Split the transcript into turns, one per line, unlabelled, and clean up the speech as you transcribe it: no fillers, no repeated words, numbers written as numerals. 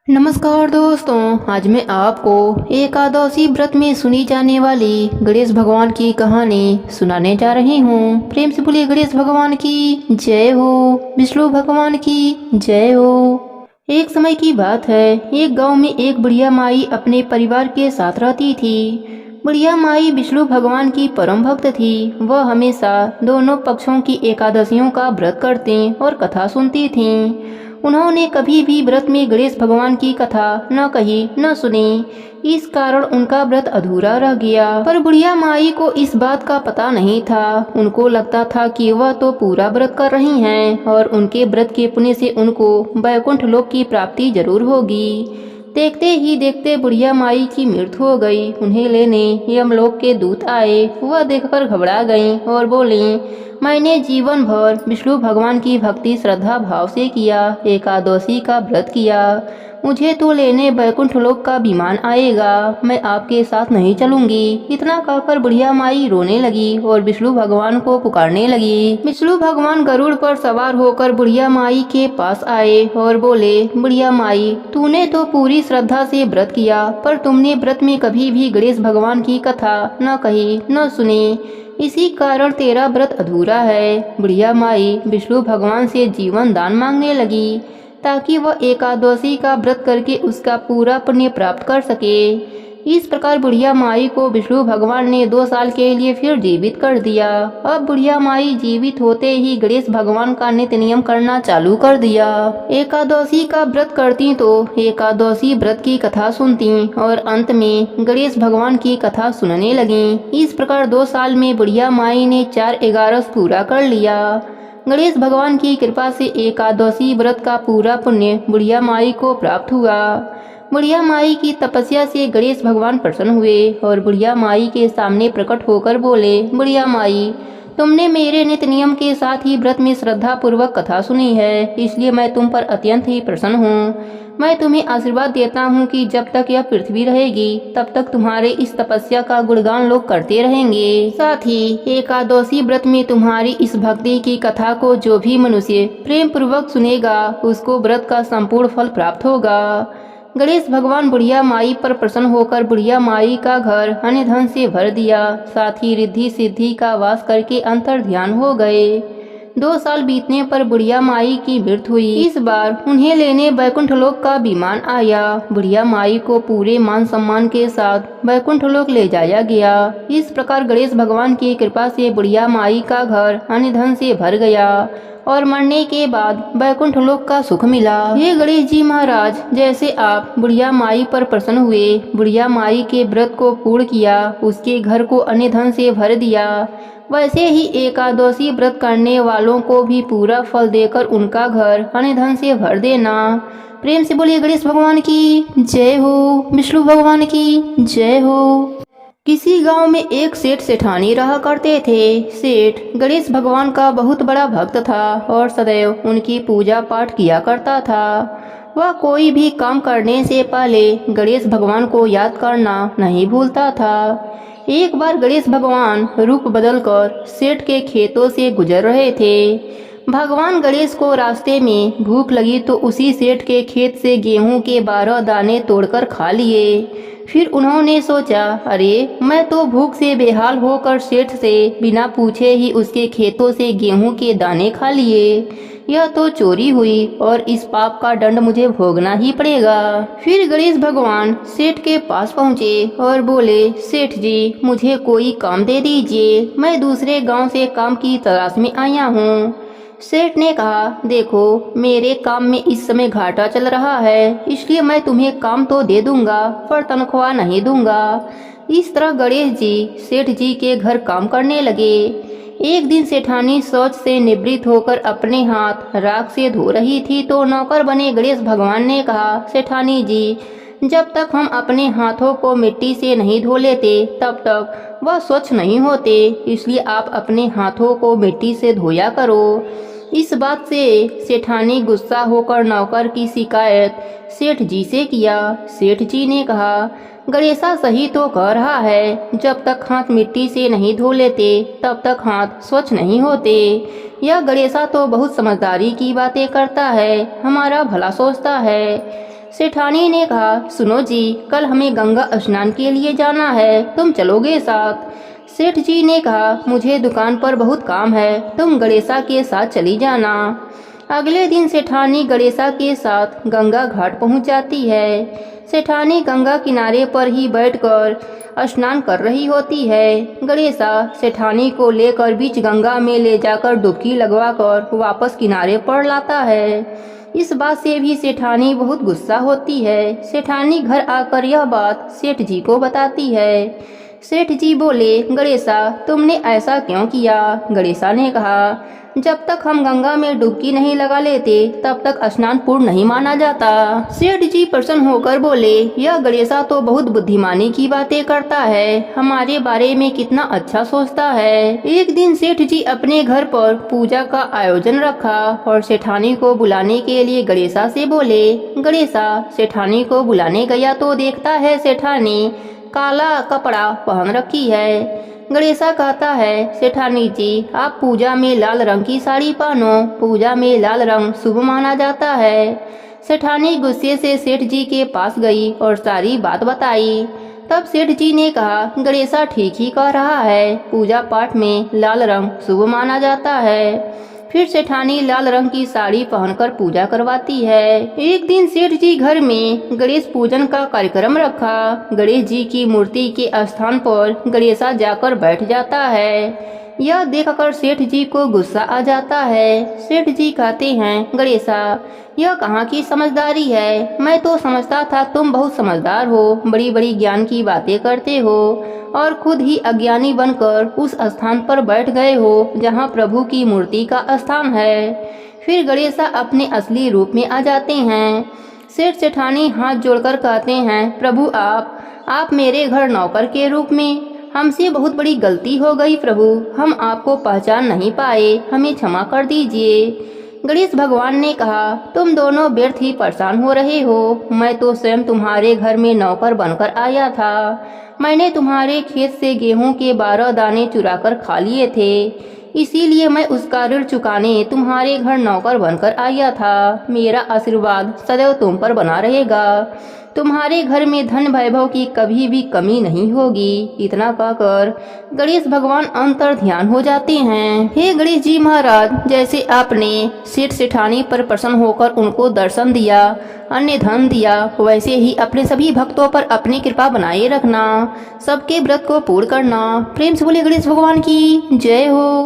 नमस्कार दोस्तों, आज मैं आपको एकादशी व्रत में सुनी जाने वाली गणेश भगवान की कहानी सुनाने जा रही हूँ। प्रेम से बोलिए गणेश भगवान की जय हो, विष्णु भगवान की जय हो। एक समय की बात है, एक गांव में एक बुढ़िया माई अपने परिवार के साथ रहती थी। बुढ़िया माई विष्णु भगवान की परम भक्त थी। वह हमेशा दोनों पक्षों की एकादशियों का व्रत करती और कथा सुनती थीं। उन्होंने कभी भी व्रत में गणेश भगवान की कथा न कही न सुनी। इस कारण उनका व्रत अधूरा रह गया। पर बुढ़िया माई को इस बात का पता नहीं था। उनको लगता था कि वह तो पूरा व्रत कर रही हैं और उनके व्रत के पुण्य से उनको वैकुंठ लोक की प्राप्ति जरूर होगी। देखते ही देखते बुढ़िया माई की मृत्यु हो गई। उन्हें लेने यमलोक के दूत आए। वह देखकर घबरा गईं और बोली, मैंने जीवन भर विष्णु भगवान की भक्ति श्रद्धा भाव से किया, एकादशी का व्रत किया। मुझे तो लेने वैकुंठ लोक का विमान आएगा, मैं आपके साथ नहीं चलूंगी। इतना कहकर बुढ़िया माई रोने लगी और विष्णु भगवान को पुकारने लगी। विष्णु भगवान गरुड़ पर सवार होकर बुढ़िया माई के पास आए और बोले, बुढ़िया माई, तूने तो पूरी श्रद्धा से व्रत किया, पर तुमने व्रत में कभी भी गणेश भगवान की कथा न कही न सुनी। इसी कारण तेरा व्रत अधूरा है। बुढ़िया माई विष्णु भगवान से जीवन दान मांगने लगी ताकि वह एकादशी का व्रत करके उसका पूरा पुण्य प्राप्त कर सके। इस प्रकार बुढ़िया माई को विष्णु भगवान ने 2 साल के लिए फिर जीवित कर दिया। अब बुढ़िया माई जीवित होते ही गणेश भगवान का नित्य नियम करना चालू कर दिया। एकादशी का व्रत करती तो एकादशी व्रत की कथा सुनती और अंत में गणेश भगवान की कथा सुनने लगी। इस प्रकार 2 साल में बुढ़िया माई ने 4 एकादश पूरा कर लिया। गणेश भगवान की कृपा से एकादशी व्रत का पूरा पुण्य बुढ़िया माई को प्राप्त हुआ। बुढ़िया माई की तपस्या से गणेश भगवान प्रसन्न हुए और बुढ़िया माई के सामने प्रकट होकर बोले, बुढ़िया माई, तुमने मेरे नित्य नियम के साथ ही व्रत में श्रद्धा पूर्वक कथा सुनी है, इसलिए मैं तुम पर अत्यंत ही प्रसन्न हूँ। मैं तुम्हें आशीर्वाद देता हूँ कि जब तक यह पृथ्वी रहेगी तब तक तुम्हारे इस तपस्या का गुणगान लोग करते रहेंगे। साथ ही एकादशी व्रत में तुम्हारी इस भक्ति की कथा को जो भी मनुष्य प्रेम पूर्वक सुनेगा उसको व्रत का संपूर्ण फल प्राप्त होगा। गणेश भगवान बुढ़िया माई पर प्रसन्न होकर बुढ़िया माई का घर अन्य धन से भर दिया। साथ ही रिद्धि सिद्धि का वास करके अंतर ध्यान हो गए। 2 साल बीतने पर बुढ़िया माई की मृत्यु हुई। इस बार उन्हें लेने वैकुंठ लोक का विमान आया। बुढ़िया माई को पूरे मान सम्मान के साथ वैकुंठ लोक ले जाया गया। इस प्रकार गणेश भगवान की कृपा से बुढ़िया माई का घर अन्य धन से भर गया और मरने के बाद वैकुंठ लोक का सुख मिला। हे गणेश जी महाराज, जैसे आप बुढ़िया माई पर प्रसन्न हुए, बुढ़िया माई के व्रत को पूर्ण किया, उसके घर को अन्य धन से भर दिया, वैसे ही एकादशी व्रत करने वालों को भी पूरा फल देकर उनका घर अन्य धन से भर देना। प्रेम से बोलिए गणेश भगवान की जय हो, विष्णु भगवान की जय हो। किसी गांव में एक सेठ सेठानी रहा करते थे। सेठ गणेश भगवान का बहुत बड़ा भक्त था और सदैव उनकी पूजा पाठ किया करता था। वह कोई भी काम करने से पहले गणेश भगवान को याद करना नहीं भूलता था। एक बार गणेश भगवान रूप बदलकर सेठ के खेतों से गुजर रहे थे। भगवान गणेश को रास्ते में भूख लगी तो उसी सेठ के खेत से गेहूं के 12 दाने तोड़कर खा लिए। फिर उन्होंने सोचा, अरे मैं तो भूख से बेहाल होकर सेठ से बिना पूछे ही उसके खेतों से गेहूं के दाने खा लिए। यह तो चोरी हुई और इस पाप का दंड मुझे भोगना ही पड़ेगा। फिर गणेश भगवान सेठ के पास पहुँचे और बोले, सेठ जी, मुझे कोई काम दे दीजिए, मैं दूसरे गांव से काम की तलाश में आया हूँ। सेठ ने कहा, देखो मेरे काम में इस समय घाटा चल रहा है, इसलिए मैं तुम्हें काम तो दे दूंगा पर तनख्वाह नहीं दूंगा। इस तरह गणेश जी सेठ जी के घर काम करने लगे। एक दिन सेठानी शौच से निवृत्त होकर अपने हाथ राख से धो रही थी तो नौकर बने गणेश भगवान ने कहा, सेठानी जी, जब तक हम अपने हाथों को मिट्टी से नहीं धो लेते तब तक वह स्वच्छ नहीं होते, इसलिए आप अपने हाथों को मिट्टी से धोया करो। इस बात से सेठानी गुस्सा होकर नौकर की शिकायत सेठ जी से किया। सेठ जी ने कहा, गणेशा सही तो कह रहा है, जब तक हाथ मिट्टी से नहीं धो लेते तब तक हाथ स्वच्छ नहीं होते। यह गणेशा तो बहुत समझदारी की बातें करता है, हमारा भला सोचता है। सेठानी ने कहा, सुनो जी, कल हमें गंगा स्नान के लिए जाना है, तुम चलोगे साथ? सेठ जी ने कहा, मुझे दुकान पर बहुत काम है, तुम गणेशा के साथ चली जाना। अगले दिन सेठानी गणेशा के साथ गंगा घाट पहुंच जाती है। सेठानी गंगा किनारे पर ही बैठकर स्नान कर रही होती है। गणेशा सेठानी को लेकर बीच गंगा में ले जाकर डुबकी लगवाकर वापस किनारे पर लाता है। इस बात से भी सेठानी बहुत गुस्सा होती है। सेठानी घर आकर यह बात सेठ जी को बताती है। सेठ जी बोले, गणेशा, तुमने ऐसा क्यों किया? गणेशा ने कहा, जब तक हम गंगा में डुबकी नहीं लगा लेते तब तक स्नान पूर्ण नहीं माना जाता। सेठ जी प्रसन्न होकर बोले, यह गणेशा तो बहुत बुद्धिमानी की बातें करता है, हमारे बारे में कितना अच्छा सोचता है। एक दिन सेठ जी अपने घर पर पूजा का आयोजन रखा और सेठानी को बुलाने के लिए गणेशा से बोले। गणेशा सेठानी को बुलाने गया तो देखता है सेठानी काला कपड़ा पहन रखी है। गणेशा कहता है, सेठानी जी, आप पूजा में लाल रंग की साड़ी पहनो, पूजा में लाल रंग शुभ माना जाता है। सेठानी गुस्से से सेठ जी के पास गई और सारी बात बताई। तब सेठ जी ने कहा, गणेशा ठीक ही कह रहा है, पूजा पाठ में लाल रंग शुभ माना जाता है। फिर सेठानी लाल रंग की साड़ी पहनकर पूजा करवाती है। एक दिन सेठ जी घर में गणेश पूजन का कार्यक्रम रखा। गणेश जी की मूर्ति के स्थान पर गणेशा जाकर बैठ जाता है। यह देखकर सेठ जी को गुस्सा आ जाता है। सेठ जी कहते हैं, गणेशा, यह कहाँ की समझदारी है? मैं तो समझता था तुम बहुत समझदार हो, बड़ी बड़ी ज्ञान की बातें करते हो और खुद ही अज्ञानी बनकर उस स्थान पर बैठ गए हो जहाँ प्रभु की मूर्ति का स्थान है। फिर गणेशा अपने असली रूप में आ जाते हैं। सेठ सेठानी हाथ जोड़कर कहते हैं, प्रभु आप मेरे घर नौकर के रूप में, हमसे बहुत बड़ी गलती हो गई प्रभु, हम आपको पहचान नहीं पाए, हमें क्षमा कर दीजिए। गणेश भगवान ने कहा, तुम दोनों व्यर्थ ही परेशान हो रहे हो, मैं तो स्वयं तुम्हारे घर में नौकर बनकर आया था। मैंने तुम्हारे खेत से गेहूं के 12 दाने चुराकर खा लिए थे, इसीलिए मैं उसका ऋण चुकाने तुम्हारे घर नौकर बनकर आया था। मेरा आशीर्वाद सदैव तुम पर बना रहेगा, तुम्हारे घर में धन वैभव की कभी भी कमी नहीं होगी। इतना कहकर गणेश भगवान अंतर ध्यान हो जाते हैं। हे गणेश जी महाराज, जैसे आपने सेठ सेठानी पर प्रसन्न होकर उनको दर्शन दिया, अन्य धन दिया, वैसे ही अपने सभी भक्तों पर अपनी कृपा बनाए रखना, सबके व्रत को पूर्ण करना। प्रेम से बोले गणेश भगवान की जय हो।